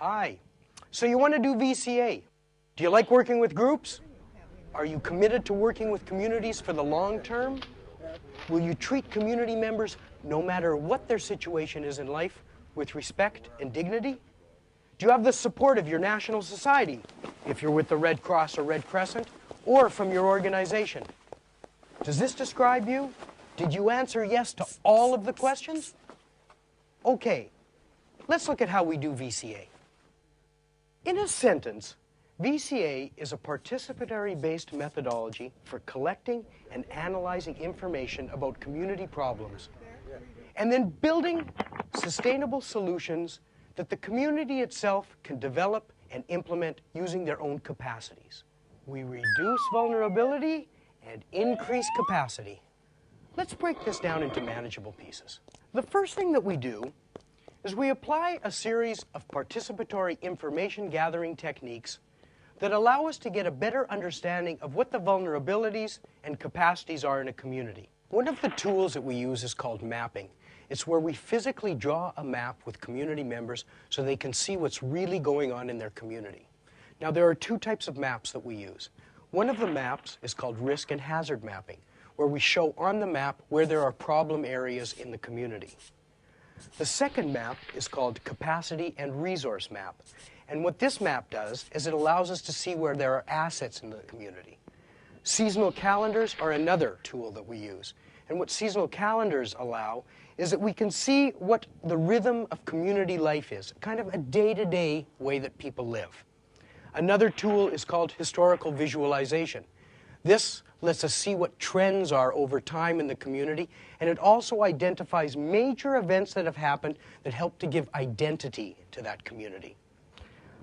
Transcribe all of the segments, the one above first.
Hi. So you want to do VCA. Do you like working with groups? Are you committed to working with communities for the long term? Will you treat community members, no matter what their situation is in life, with respect and dignity? Do you have the support of your national society, if you're with the Red Cross or Red Crescent, or from your organization? Does this describe you? Did you answer yes to all of the questions? Okay, let's look at how we do VCA. In a sentence, VCA is a participatory-based methodology for collecting and analyzing information about community problems, and then building sustainable solutions that the community itself can develop and implement using their own capacities. We reduce vulnerability and increase capacity. Let's break this down into manageable pieces. The first thing that we do is we apply a series of participatory information gathering techniques that allow us to get a better understanding of what the vulnerabilities and capacities are in a community. One of the tools that we use is called mapping. It's where we physically draw a map with community members so they can see what's really going on in their community. Now, there are two types of maps that we use. One of the maps is called risk and hazard mapping, where we show on the map where there are problem areas in the community. The second map is called capacity and resource map. And what this map does is it allows us to see where there are assets in the community. Seasonal calendars are another tool that we use. And what seasonal calendars allow is that we can see what the rhythm of community life is, kind of a day-to-day way that people live. Another tool is called historical visualization. This lets us see what trends are over time in the community, and it also identifies major events that have happened that help to give identity to that community.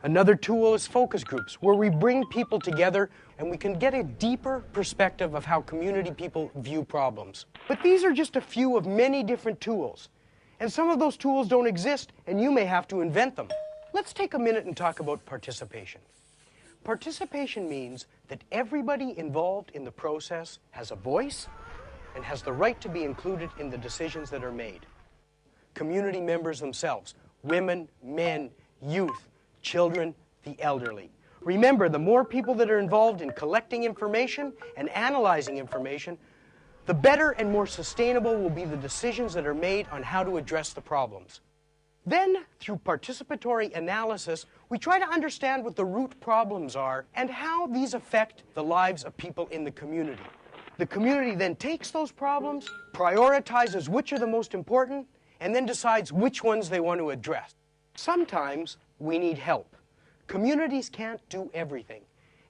Another tool is focus groups, where we bring people together and we can get a deeper perspective of how community people view problems. But these are just a few of many different tools. And some of those tools don't exist, and you may have to invent them. Let's take a minute and talk about participation. Participation means that everybody involved in the process has a voice and has the right to be included in the decisions that are made. Community members themselves, women, men, youth, children, the elderly. Remember, the more people that are involved in collecting information and analyzing information, the better and more sustainable will be the decisions that are made on how to address the problems. Then, through participatory analysis, we try to understand what the root problems are and how these affect the lives of people in the community. The community then takes those problems, prioritizes which are the most important, and then decides which ones they want to address. Sometimes we need help. Communities can't do everything,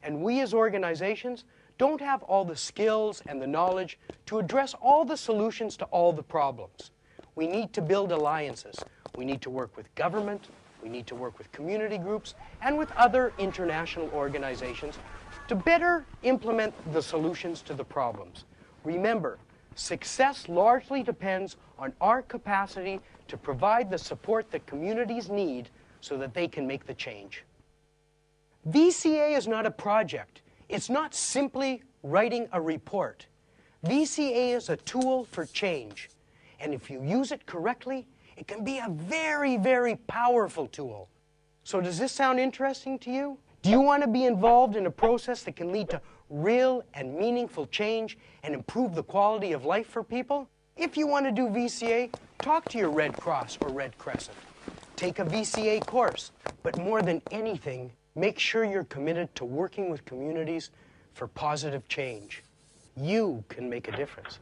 and we as organizations don't have all the skills and the knowledge to address all the solutions to all the problems. We need to build alliances. We need to work with government, we need to work with community groups, and with other international organizations to better implement the solutions to the problems. Remember, success largely depends on our capacity to provide the support that communities need so that they can make the change. VCA is not a project. It's not simply writing a report. VCA is a tool for change, and if you use it correctly, it can be a very, very powerful tool. So does this sound interesting to you? Do you want to be involved in a process that can lead to real and meaningful change and improve the quality of life for people? If you want to do VCA, talk to your Red Cross or Red Crescent. Take a VCA course, but more than anything, make sure you're committed to working with communities for positive change. You can make a difference.